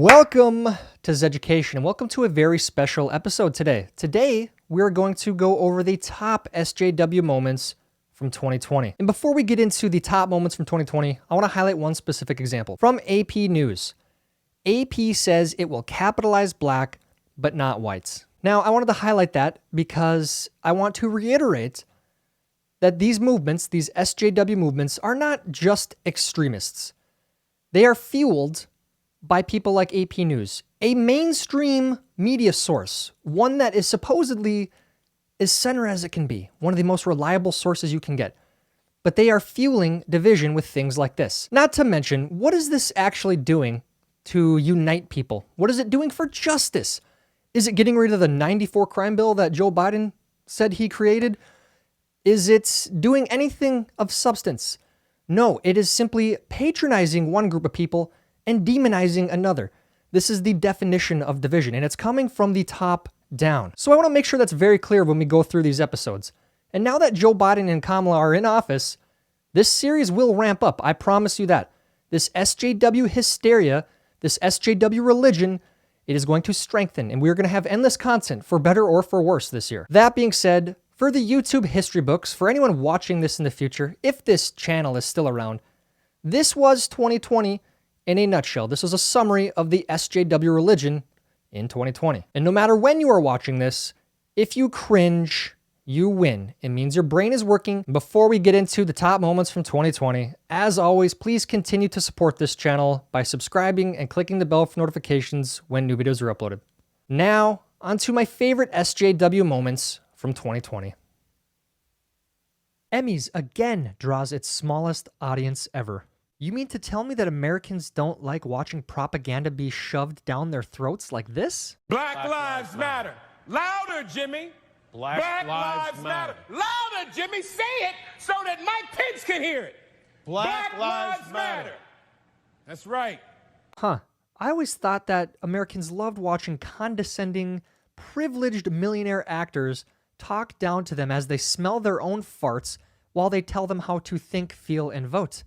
Welcome to Zeducation, and welcome to a very special episode today. Today, we're going to go over the top SJW moments from 2020. And before we get into the top moments from 2020, I want to highlight one specific example. From AP News. AP says it will capitalize black, but not whites. Now, I wanted to highlight that because I want to reiterate that these movements, these SJW movements, are not just extremists. They are fueled by people like AP News, a mainstream media source, one that is supposedly as center as it can be, one of the most reliable sources you can get. But they are fueling division with things like this. Not to mention, what is this actually doing to unite people? What is it doing for justice? Is it getting rid of the 94 crime bill that Joe Biden said he created? Is it doing anything of substance? No, it is simply patronizing one group of people and demonizing another. This is the definition of division, and it's coming from the top down. So I want to make sure that's very clear when we go through these episodes. And now that Joe Biden and Kamala are in office, this series will ramp up. I promise you that. This SJW hysteria, this SJW religion, it is going to strengthen, and we're going to have endless content for better or for worse this year. That being said, for the YouTube history books, for anyone watching this in the future, if this channel is still around, this was 2020 in a nutshell. This was a summary of the SJW religion in 2020. And no matter when you are watching this, if you cringe, you win. It means your brain is working. Before we get into the top moments from 2020, as always, please continue to support this channel by subscribing and clicking the bell for notifications when new videos are uploaded. Now, onto my favorite SJW moments from 2020. Emmys again draws its smallest audience ever. You mean to tell me that Americans don't like watching propaganda be shoved down their throats like this? Black Lives Matter. Louder, Jimmy. Black Lives Matter. Louder, Jimmy. Say it so that Mike Pence can hear it. Black Lives Matter. That's right. Huh. I always thought that Americans loved watching condescending, privileged millionaire actors talk down to them as they smell their own farts while they tell them how to think, feel, and vote.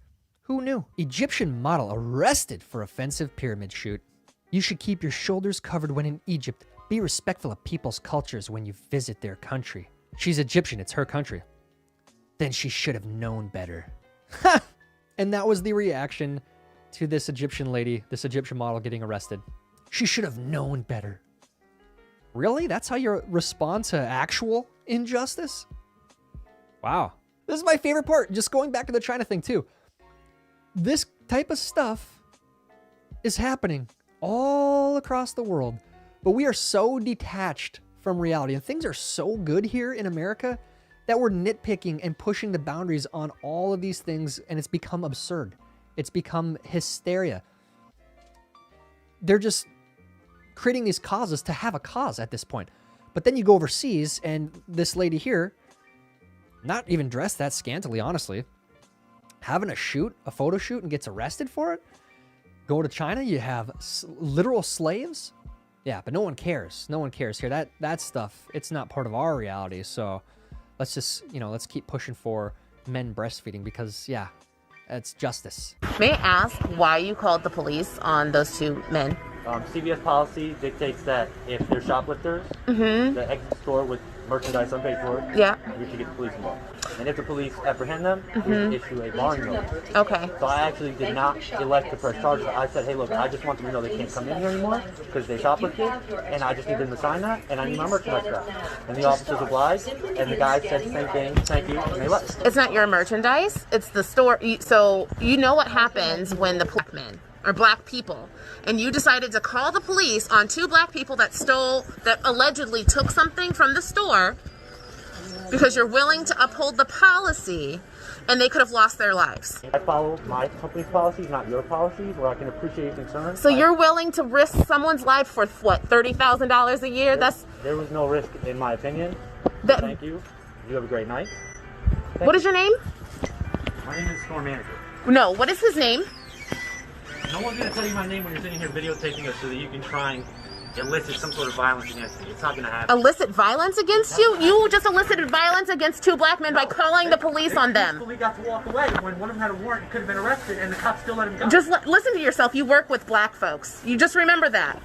Who knew? Egyptian model arrested for offensive pyramid shoot. You should keep your shoulders covered when in Egypt. Be respectful of people's cultures when you visit their country. She's Egyptian, it's her country. Then she should have known better. Ha! And that was the reaction to this Egyptian lady, this Egyptian model getting arrested. She should have known better. Really? That's how you respond to actual injustice? Wow. This is my favorite part, just going back to the China thing too. This type of stuff is happening all across the world, but we are so detached from reality, and things are so good here in America that we're nitpicking and pushing the boundaries on all of these things, and it's become absurd. It's become hysteria. They're just creating these causes to have a cause at this point. But then you go overseas, and this lady here, not even dressed that scantily, honestly, having a photo shoot, and gets arrested for it. Go to China, you have literal slaves. Yeah, but no one cares. No one cares here. That stuff, it's not part of our reality. So let's just, let's keep pushing for men breastfeeding because, yeah, it's justice. May I ask why you called the police on those two men? CVS policy dictates that if they're shoplifters, that exit the store with merchandise unpaid for, we should get the police involved. And if the police apprehend them, we should issue a barring notice. Okay. So I actually did not elect to press charges. I said, hey, look, I just want them to know they can't come in here anymore because they shoplifted, and I just need them to sign that, and I need my merchandise back. And the officers obliged, and the guy said the same thing, thank you, and they left. It's not your merchandise, it's the store. So you know what happens when the black men or black people, and you decided to call the police on two black people that allegedly took something from the store because you're willing to uphold the policy, and they could have lost their lives. I follow my company's policies, not your policies, where I can appreciate your concerns. So you're willing to risk someone's life for what, $30,000 a year? There was no risk, in my opinion. Thank you. You have a great night. What is your name? My name is store manager. No, what is his name? No one's going to tell you my name when you're sitting here videotaping us so that you can try and elicit some sort of violence against me. It's not going to happen. Elicit violence against you? You just elicited violence against 2 black men by calling the police on them. We got to walk away when one of them had a warrant and could have been arrested, and the cops still let him go. Just listen to yourself. You work with black folks. You just remember that.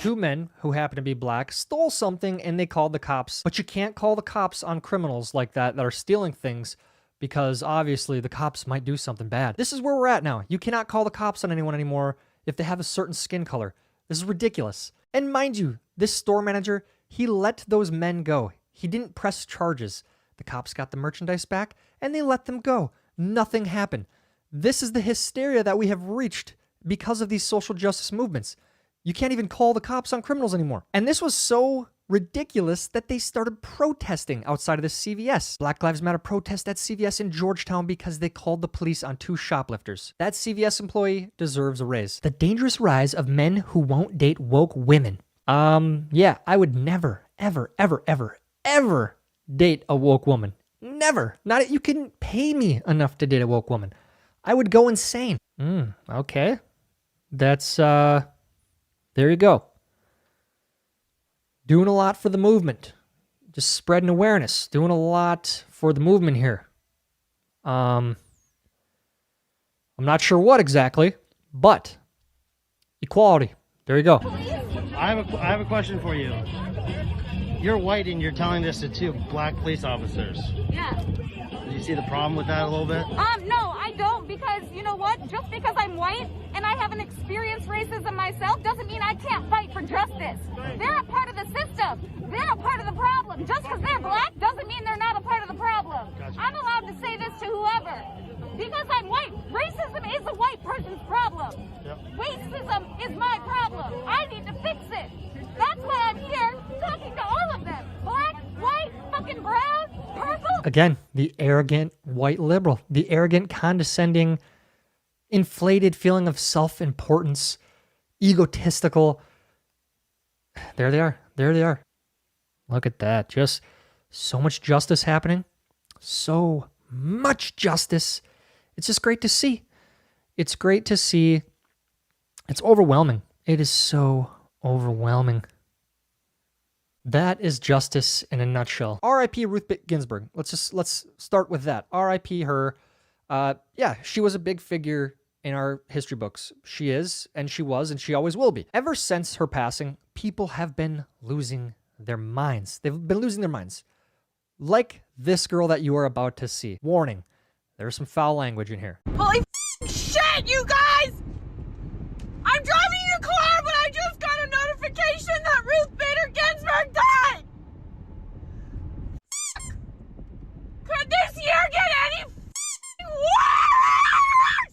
2 men who happen to be black stole something and they called the cops. But you can't call the cops on criminals like that are stealing things, because obviously the cops might do something bad. This is where we're at now. You cannot call the cops on anyone anymore if they have a certain skin color. This is ridiculous. And mind you, this store manager, he let those men go. He didn't press charges. The cops got the merchandise back and they let them go. Nothing happened. This is the hysteria that we have reached because of these social justice movements. You can't even call the cops on criminals anymore. And this was so ridiculous that they started protesting outside of the CVS. Black Lives Matter protest at CVS in Georgetown because they called the police on 2 shoplifters. That CVS employee deserves a raise. The dangerous rise of men who won't date woke women. Yeah, I would never, ever, ever, ever, ever date a woke woman. Never. Not you couldn't pay me enough to date a woke woman. I would go insane. Okay. That's, there you go. Doing a lot for the movement. Just spreading awareness. Doing a lot for the movement here. I'm not sure what exactly, but equality. There you go. I have a question for you. You're white and you're telling this to 2 black police officers. Yeah. Do you see the problem with that a little bit? No, I don't, because you know what? Just because I'm white and I haven't experienced racism myself doesn't mean I can't fight for justice. They're a part of the system. They're a part of the problem. Just because they're black doesn't mean they're not a part of the problem. Gotcha. I'm allowed to say this to whoever. Because I'm white, racism is a white person's problem. Yep. Racism is my problem. I need to fix it. That's why I'm here talking to all of them. Black, white, fucking brown, purple. Again, the arrogant white liberal, the arrogant, condescending, inflated feeling of self-importance, egotistical. There they are. There they are. Look at that. Just so much justice happening. So much justice. It's just great to see. It's great to see. It's overwhelming. It is so overwhelming. That is justice in a nutshell. R.I.P. Ruth Bader Ginsburg. Let's start with that. R.I.P. her. Yeah, she was a big figure in our history books. She is, and she was, and she always will be. Ever since her passing, people have been losing their minds. They've been losing their minds. Like this girl that you are about to see. Warning, there's some foul language in here. Holy shit, you guys! I'm driving your car, but I just got a notification that Ruth Bader Ginsburg died! Could this year get any worse?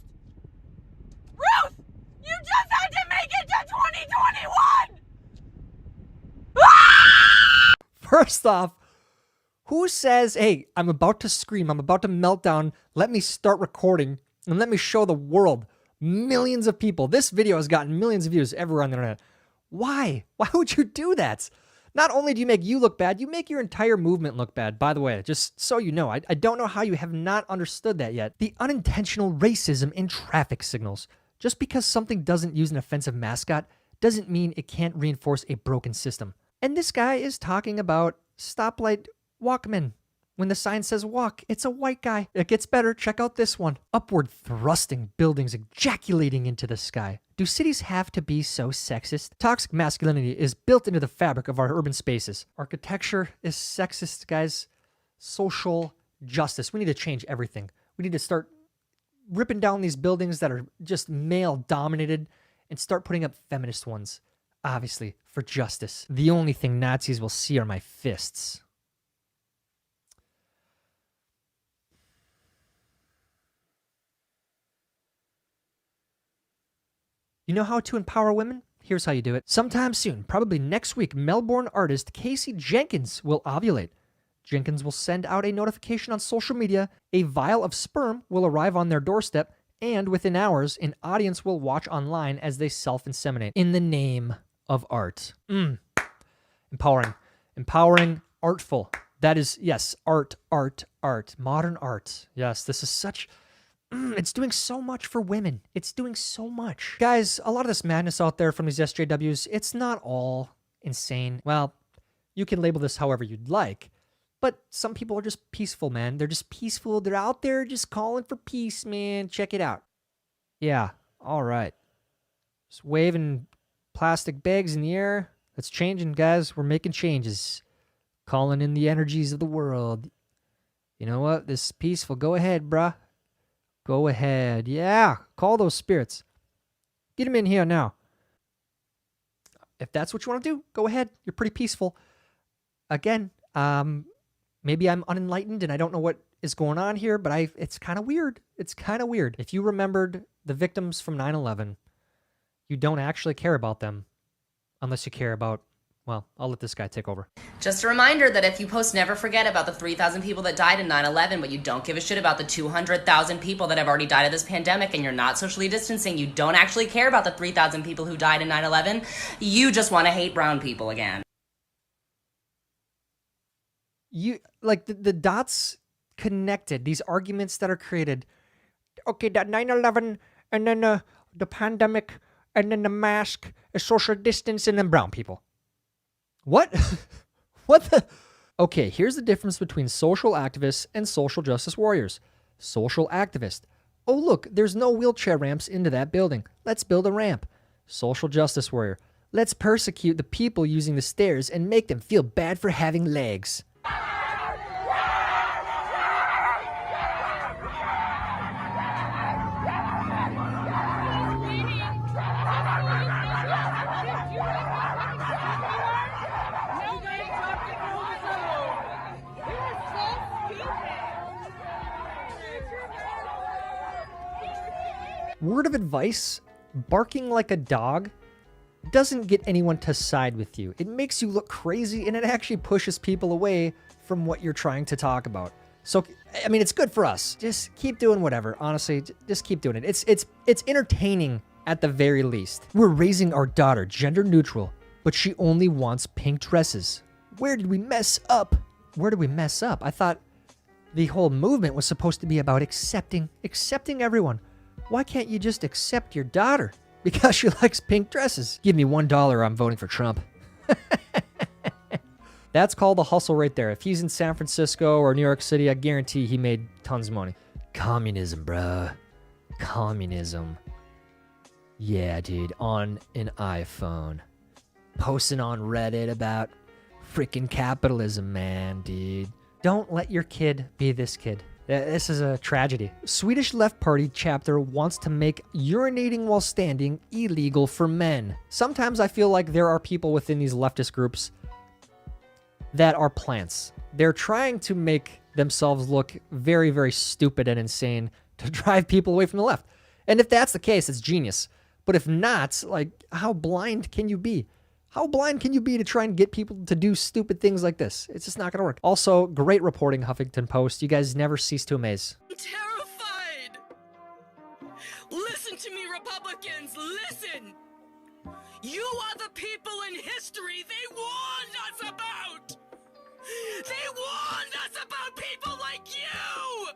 Ruth, you just had to make it to 2021! First off, who says, hey, I'm about to scream, I'm about to melt down, let me start recording, and let me show the world, millions of people. This video has gotten millions of views everywhere on the internet. Why? Why would you do that? Not only do you make you look bad, you make your entire movement look bad. By the way, just so you know, I don't know how you have not understood that yet. The unintentional racism in traffic signals. Just because something doesn't use an offensive mascot doesn't mean it can't reinforce a broken system. And this guy is talking about stoplight walkmen. When the sign says walk, it's a white guy. It gets better. Check out this one. Upward thrusting buildings ejaculating into the sky. Do cities have to be so sexist? Toxic masculinity is built into the fabric of our urban spaces. Architecture is sexist, guys. Social justice. We need to change everything. We need to start ripping down these buildings that are just male-dominated and start putting up feminist ones. Obviously, for justice. The only thing Nazis will see are my fists. You know how to empower women? Here's how you do it. Sometime soon, probably next week, Melbourne artist Casey Jenkins will ovulate. Jenkins will send out a notification on social media, a vial of sperm will arrive on their doorstep, and within hours, an audience will watch online as they self-inseminate in the name of art. Empowering. Empowering, artful. That is, yes, art. Modern art. Yes, this is such... It's doing so much for women. It's doing so much. Guys, a lot of this madness out there from these SJWs, it's not all insane. Well, you can label this however you'd like, but some people are just peaceful, man. They're just peaceful. They're out there just calling for peace, man. Check it out. Yeah, all right. Just waving plastic bags in the air. That's changing, guys. We're making changes. Calling in the energies of the world. You know what? This is peaceful. Go ahead, bruh. Go ahead. Yeah, call those spirits. Get them in here now. If that's what you want to do, go ahead. You're pretty peaceful. Again, maybe I'm unenlightened and I don't know what is going on here, but it's kind of weird. It's kind of weird. If you remembered the victims from 9/11, you don't actually care about them unless you care about, well, I'll let this guy take over. Just a reminder that if you post never forget about the 3,000 people that died in 9/11, but you don't give a shit about the 200,000 people that have already died of this pandemic, and you're not socially distancing, you don't actually care about the 3,000 people who died in 9/11, you just want to hate brown people again. You like the dots connected, these arguments that are created. Okay, that 9/11 and then the pandemic and then the mask, social distance, and then brown people. What? What the? Okay, here's the difference between social activists and social justice warriors. Social activist. Oh, look, there's no wheelchair ramps into that building. Let's build a ramp. Social justice warrior. Let's persecute the people using the stairs and make them feel bad for having legs. Word of advice, barking like a dog doesn't get anyone to side with you. It makes you look crazy and it actually pushes people away from what you're trying to talk about. So, I mean, it's good for us. Just keep doing whatever. Honestly, just keep doing it. It's entertaining at the very least. We're raising our daughter gender neutral, but she only wants pink dresses. Where did we mess up? Where did we mess up? I thought the whole movement was supposed to be about accepting everyone. Why can't you just accept your daughter because she likes pink dresses? Give me $1, I'm voting for Trump. That's called the hustle right there. If he's in San Francisco or New York City, I guarantee he made tons of money. Communism, bruh. Communism. Yeah, dude, on an iPhone. Posting on Reddit about freaking capitalism, man, dude. Don't let your kid be this kid. This is a tragedy. Swedish Left Party chapter wants to make urinating while standing illegal for men. Sometimes I feel like there are people within these leftist groups that are plants. They're trying to make themselves look very, very stupid and insane to drive people away from the left. And if that's the case, it's genius. But if not, like, how blind can you be? How blind can you be to try and get people to do stupid things like this? It's just not going to work. Also, great reporting, Huffington Post. You guys never cease to amaze. I'm terrified. Listen to me, Republicans. Listen. You are the people in history they warned us about. They warned us about people like you.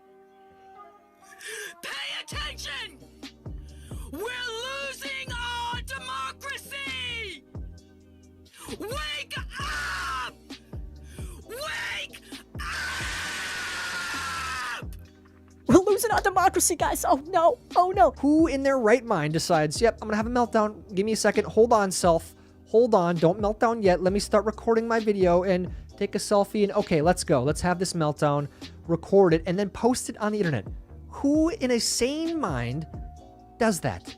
Pay attention. We're losing our democracy. Wake up! Wake up! We're losing our democracy, guys. Oh, no. Oh, no. Who in their right mind decides, yep, I'm going to have a meltdown. Give me a second. Hold on, self. Hold on. Don't melt down yet. Let me start recording my video and take a selfie. And okay, let's go. Let's have this meltdown, record it, and then post it on the internet. Who in a sane mind does that?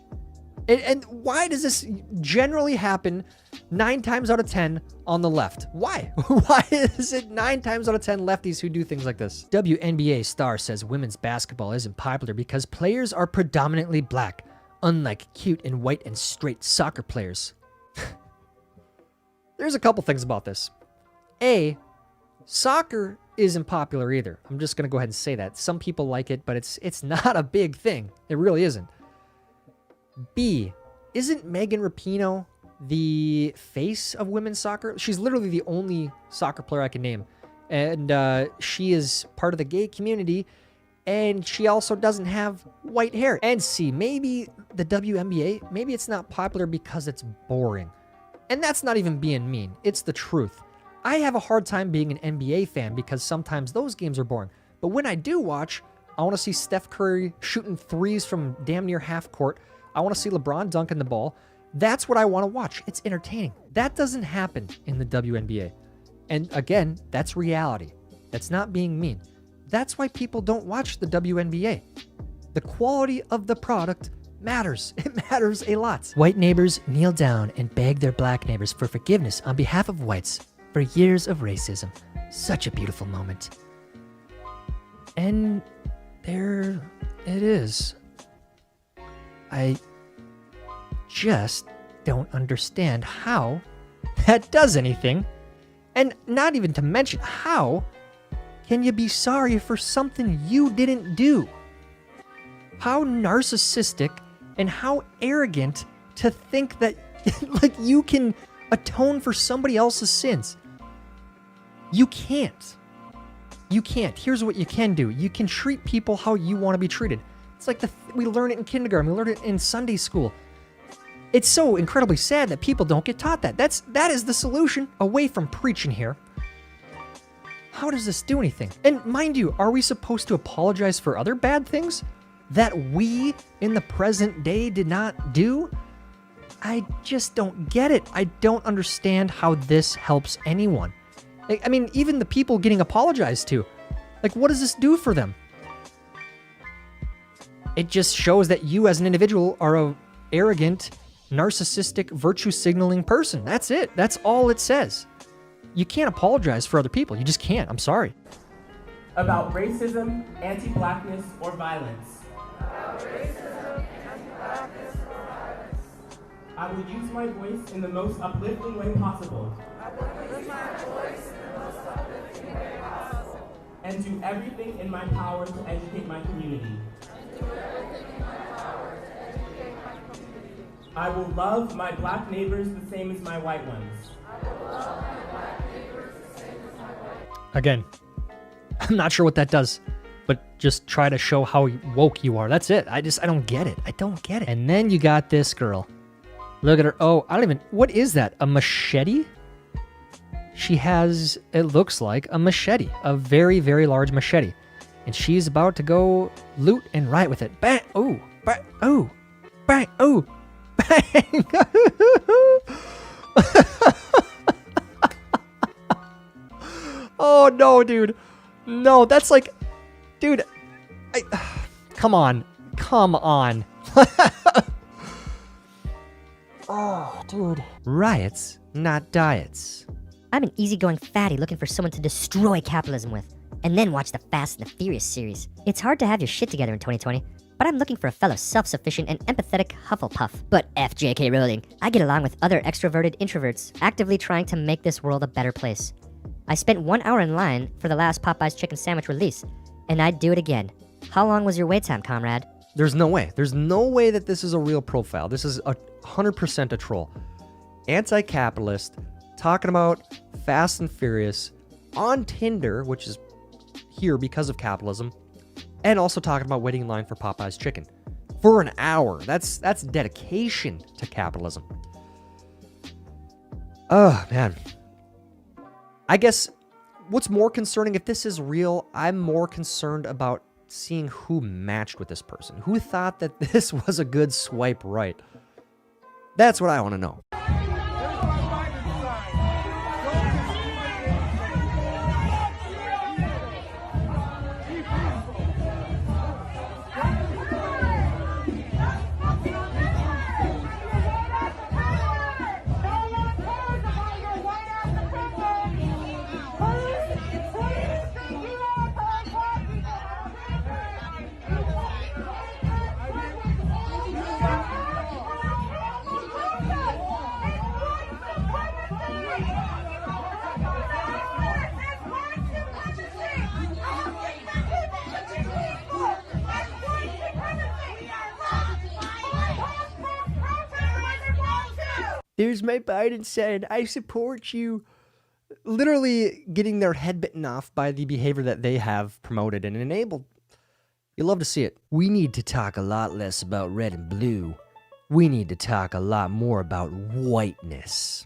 And why does this generally happen 9 times out of 10 on the left? Why? Why is it 9 times out of 10 lefties who do things like this? WNBA star says women's basketball isn't popular because players are predominantly black, unlike cute and white and straight soccer players. There's a couple things about this. A, soccer isn't popular either. I'm just going to go ahead and say that. Some people like it, but it's not a big thing. It really isn't. B, isn't Megan Rapinoe the face of women's soccer? She's literally the only soccer player I can name. And she is part of the gay community. And she also doesn't have white hair. And C, maybe the WNBA, maybe it's not popular because it's boring. And that's not even being mean. It's the truth. I have a hard time being an NBA fan because sometimes those games are boring. But when I do watch, I want to see Steph Curry shooting threes from damn near half court. I want to see LeBron dunking the ball. That's what I want to watch. It's entertaining. That doesn't happen in the WNBA. And again, that's reality. That's not being mean. That's why people don't watch the WNBA. The quality of the product matters. It matters a lot. White neighbors kneel down and beg their black neighbors for forgiveness on behalf of whites for years of racism. Such a beautiful moment. And there it is. I just don't understand how that does anything. And not even to mention, how can you be sorry for something you didn't do? How narcissistic and how arrogant to think that like you can atone for somebody else's sins. You can't. You can't. Here's what you can do. You can treat people how you want to be treated. It's like we learn it in kindergarten. We learn it in Sunday school. It's so incredibly sad that people don't get taught that. That is the solution. Away from preaching here. How does this do anything? And mind you, are we supposed to apologize for other bad things that we in the present day did not do? I just don't get it. I don't understand how this helps anyone. I mean, even the people getting apologized to. Like, what does this do for them? It just shows that you as an individual are a arrogant, narcissistic, virtue-signaling person. That's it. That's all it says. You can't apologize for other people. You just can't. I'm sorry. About racism, anti-blackness, or violence. I will use my voice in the most uplifting way possible. And do everything in my power to educate my community. I will love my black neighbors the same as my white ones. Again, I'm not sure what that does, but just try to show how woke you are. That's it. I don't get it. I don't get it. And then you got this girl. Look at her. Oh, what is that? A machete? She has, it looks like a machete, a very, very large machete. And she's about to go loot and riot with it. Bang! Oh! Bang! Oh! Bang! Oh! Bang! Oh, no, dude. No, that's like... Dude, come on. Come on. Oh, dude. Riots, not diets. I'm an easygoing fatty looking for someone to destroy capitalism with, and then watch the Fast and the Furious series. It's hard to have your shit together in 2020, but I'm looking for a fellow self-sufficient and empathetic Hufflepuff. But F J.K. Rowling, I get along with other extroverted introverts, actively trying to make this world a better place. I spent 1 hour in line for the last Popeye's chicken sandwich release, and I'd do it again. How long was your wait time, comrade? There's no way. There's no way that this is a real profile. This is 100% a troll. Anti-capitalist, talking about Fast and Furious on Tinder, which is here because of capitalism, and also talking about waiting in line for Popeye's chicken for an hour. That's dedication to capitalism. Oh, man. I guess what's more concerning, if this is real, I'm more concerned about seeing who matched with this person. Who thought that this was a good swipe right? That's what I want to know. There's my Biden said, I support you. Literally getting their head bitten off by the behavior that they have promoted and enabled. You love to see it. We need to talk a lot less about red and blue. We need to talk a lot more about whiteness.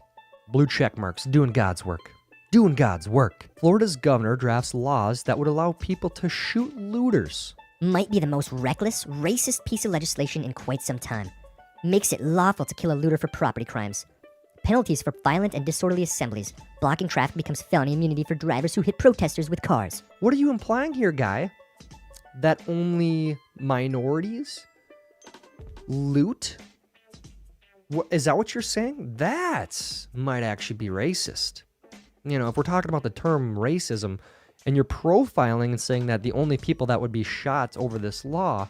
Blue check marks, doing God's work. Doing God's work. Florida's governor drafts laws that would allow people to shoot looters. Might be the most reckless, racist piece of legislation in quite some time. Makes it lawful to kill a looter for property crimes. Penalties for violent and disorderly assemblies. Blocking traffic becomes felony immunity for drivers who hit protesters with cars. What are you implying here, guy? That only minorities loot? Is that what you're saying? That might actually be racist. You know, if we're talking about the term racism, and you're profiling and saying that the only people that would be shot over this law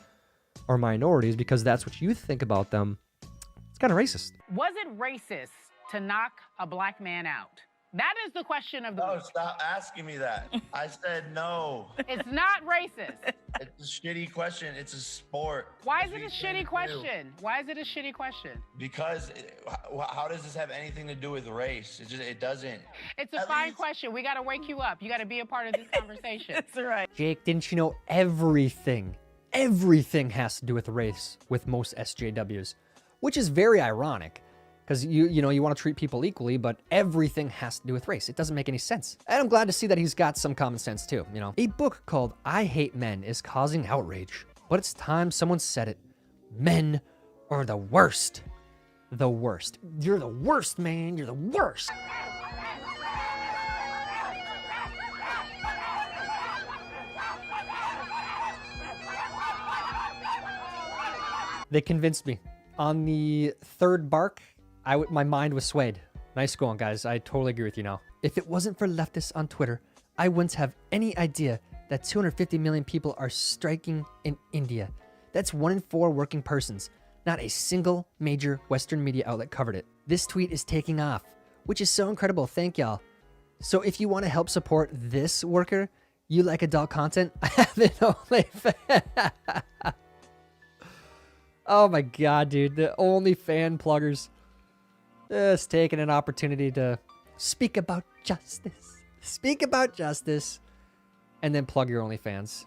are minorities because that's what you think about them, it's kind of racist. Was it racist to knock a black man out? That is the question of the week. No, stop asking me that. I said no. It's not racist. It's a shitty question. It's a sport. Why is it a shitty question? Why is it a shitty question? Because how does this have anything to do with race? It doesn't. It's a fine question. We got to wake you up. You got to be a part of this conversation. That's right. Jake, didn't you know everything has to do with race with most SJWs, which is very ironic. Because you want to treat people equally, but everything has to do with race. It doesn't make any sense. And I'm glad to see that he's got some common sense too, you know. A book called I Hate Men is causing outrage, but it's time someone said it. Men are the worst. The worst. You're the worst, man. You're the worst. They convinced me. On the third bark, my mind was swayed. Nice going, guys. I totally agree with you now. If it wasn't for leftists on Twitter, I wouldn't have any idea that 250 million people are striking in India. That's 1 in 4 working persons. Not a single major Western media outlet covered it. This tweet is taking off, which is so incredible. Thank y'all. So if you want to help support this worker, you like adult content, I have an OnlyFans. Oh my god, dude. The OnlyFan pluggers. Just taking an opportunity to speak about justice. Speak about justice. And then plug your OnlyFans.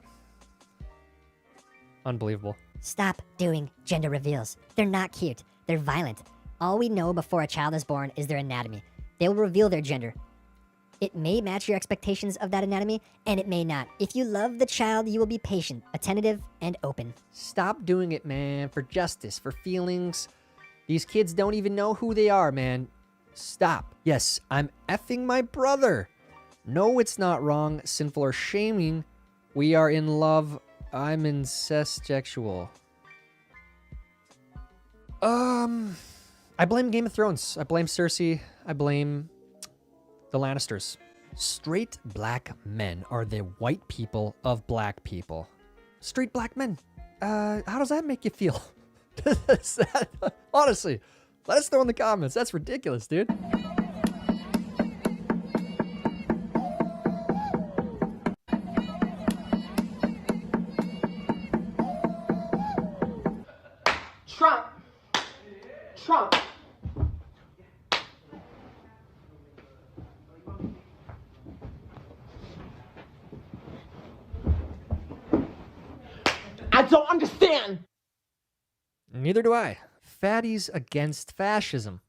Unbelievable. Stop doing gender reveals. They're not cute. They're violent. All we know before a child is born is their anatomy. They will reveal their gender. It may match your expectations of that anatomy, and it may not. If you love the child, you will be patient, attentive, and open. Stop doing it, man. For justice, for feelings. These kids don't even know who they are, man. Stop. Yes, I'm effing my brother. No, it's not wrong, sinful, or shaming. We are in love. I'm incestsexual. I blame Game of Thrones. I blame Cersei. I blame the Lannisters. Straight black men are the white people of black people. Straight black men. How does that make you feel? Honestly, let us know in the comments. That's ridiculous, dude. Trump. I don't understand. Neither do I. Fatties against fascism.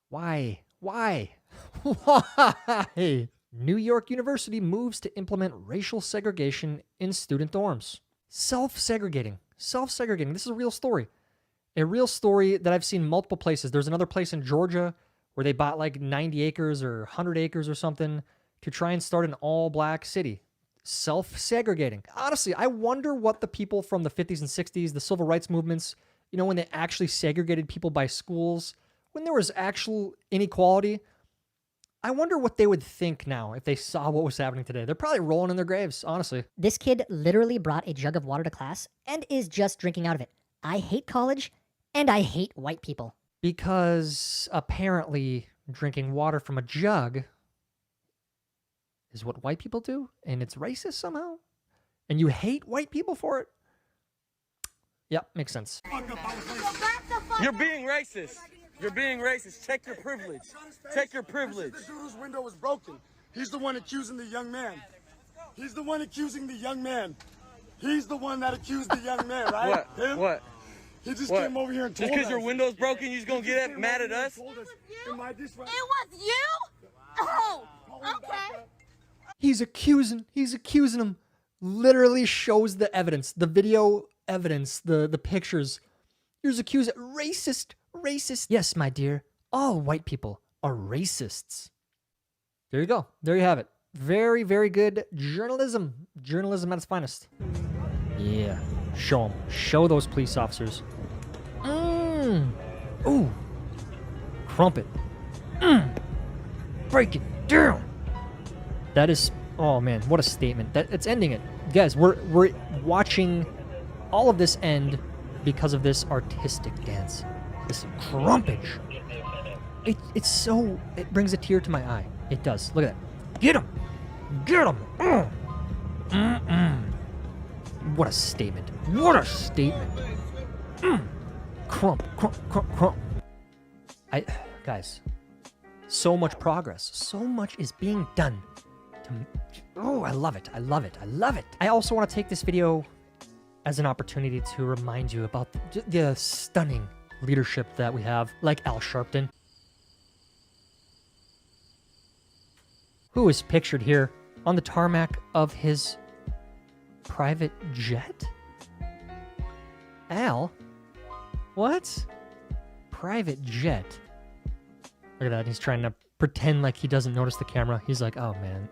Why? Why? Why? New York University moves to implement racial segregation in student dorms. Self-segregating. Self-segregating. This is a real story. A real story that I've seen multiple places. There's another place in Georgia where they bought like 90 acres or 100 acres or something to try and start an all-black city. Self-segregating. Honestly, I wonder what the people from the 50s and 60s, the civil rights movements, you know, when they actually segregated people by schools, when there was actual inequality, I wonder what they would think now if they saw what was happening today. They're probably rolling in their graves, honestly. This kid literally brought a jug of water to class and is just drinking out of it. I hate college and I hate white people. Because apparently drinking water from a jug is what white people do, and it's racist somehow, and you hate white people for it? Yep, makes sense. You're being racist. You're being racist. Check your privilege. Check your privilege. The dude whose window was broken. He's the one accusing the young man. He's the one accusing the young man. He's the one that accused the young man, right? What? Him? What? He just What? came over here and told Just because us. your window's broken, you just gonna get mad at us? It was you? Oh, okay. He's accusing him. Literally shows the evidence, the video evidence, the pictures. He's accusing racist. Yes, my dear, all white people are racists. There you go. There you have it. Very, very good journalism. Journalism at its finest. Yeah. Show them. Show those police officers. Ooh. Crumpet. Break it down. That is, oh man, what a statement. It's ending it. Guys, we're watching all of this end because of this artistic dance. This crumpage. It's so, it brings a tear to my eye. It does. Look at that. Get him. Get him. What a statement. What a statement. Crump. Guys, so much progress. So much is being done. Oh, I love it. I love it. I love it. I also want to take this video as an opportunity to remind you about the stunning leadership that we have, like Al Sharpton, who is pictured here on the tarmac of his private jet? Al? What? Private jet? Look at that. He's trying to pretend like he doesn't notice the camera. He's like, oh man.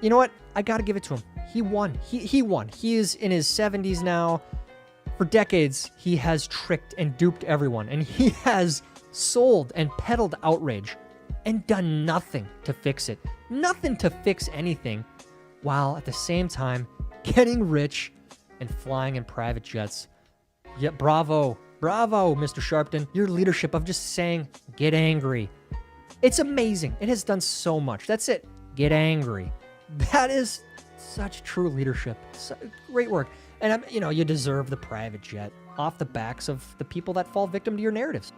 You know what? I gotta give it to him. He won. He won. He is in his 70s now. For decades, he has tricked and duped everyone. And he has sold and peddled outrage and done nothing to fix it. Nothing to fix anything, while at the same time getting rich and flying in private jets. Yeah, bravo, Mr. Sharpton. Your leadership of just saying, get angry. It's amazing. It has done so much. That's it. Get angry. That is such true leadership. Great work. And, you deserve the private jet off the backs of the people that fall victim to your narratives.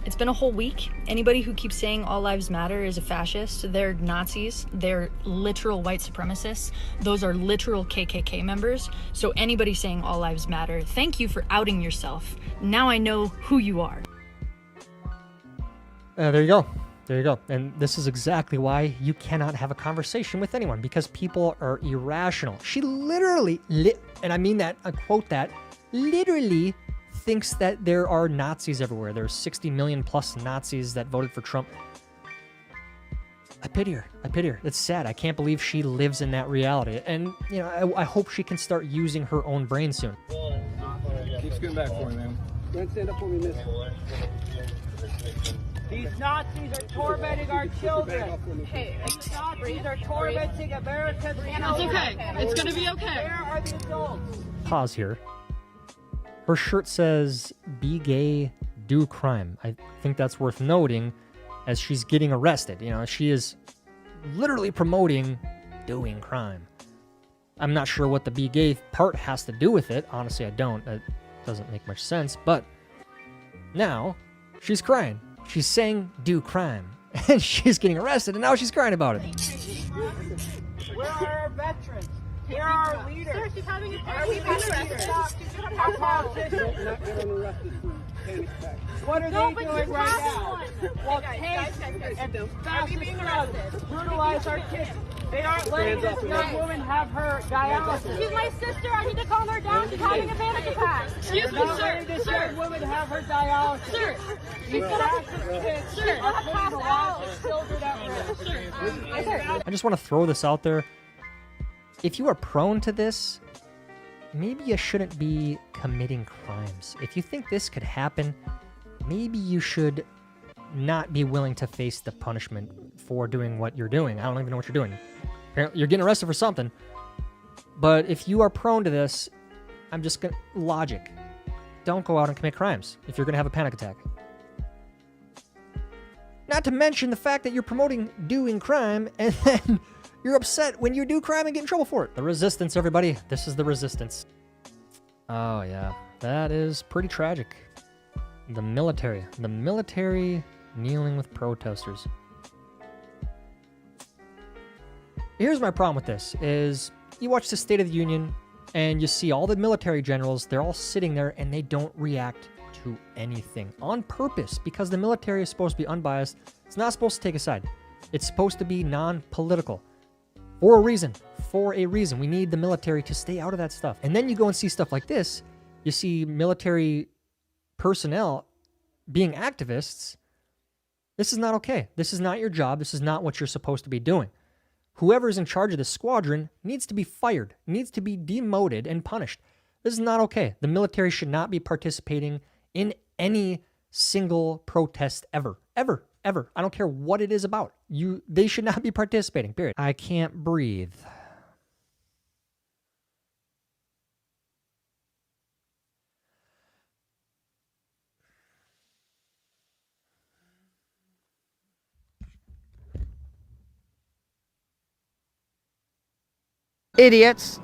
It's been a whole week. Anybody who keeps saying all lives matter is a fascist. They're Nazis. They're literal white supremacists. Those are literal KKK members. So anybody saying all lives matter, thank you for outing yourself. Now I know who you are. There you go. There you go. And this is exactly why you cannot have a conversation with anyone, because people are irrational. She literally, and I mean that, I quote that, literally thinks that there are Nazis everywhere. There's 60 million plus Nazis that voted for Trump. I pity her. It's sad. I can't believe she lives in that reality. And, I hope she can start using her own brain soon. Keep scooting back for me, man. Go ahead and stand up for me, miss. These Nazis are tormenting our children. Hey, these Nazis are tormenting America's children. It's okay. It's gonna be okay. Where are the adults? Pause here. Her shirt says, be gay, do crime. I think that's worth noting as she's getting arrested. She is literally promoting doing crime. I'm not sure what the be gay part has to do with it. Honestly, I don't. It doesn't make much sense. But now she's crying. She's saying do crime. And she's getting arrested, and now she's crying about it. Where are our veterans? Where are our leaders? Sir, she's having a Are we arrested? Our politicians. What are they doing right now? Well, take and fascist brutalize our kids. They aren't letting this young woman have her dialysis. She's my sister. I need to calm her down. She's having a panic attack. Excuse me, sir. This young woman have her dialysis. Sir. These fascist kids Sir. are putting the lives of children at risk. I just want to throw this out there. If you are prone to this, maybe you shouldn't be committing crimes. If you think this could happen, maybe you should not be willing to face the punishment for doing what you're doing. I don't even know what you're doing. Apparently, you're getting arrested for something. But if you are prone to this, I'm just gonna logic. Don't go out and commit crimes if you're gonna have a panic attack. Not to mention the fact that you're promoting doing crime and then you're upset when you do crime and get in trouble for it. The resistance, everybody. This is the resistance. Oh yeah, that is pretty tragic. The military kneeling with protesters. Here's my problem with this, is you watch the State of the Union and you see all the military generals, they're all sitting there and they don't react to anything on purpose because the military is supposed to be unbiased. It's not supposed to take a side. It's supposed to be non-political for a reason. For a reason. We need the military to stay out of that stuff. And then you go and see stuff like this. You see military personnel being activists. This is not okay. This is not your job. This is not what you're supposed to be doing. Whoever's in charge of this squadron needs to be fired, needs to be demoted and punished. This is not okay. The military should not be participating in any single protest ever. Ever. Ever. I don't care what it is about. They should not be participating, period. I can't breathe. Idiots.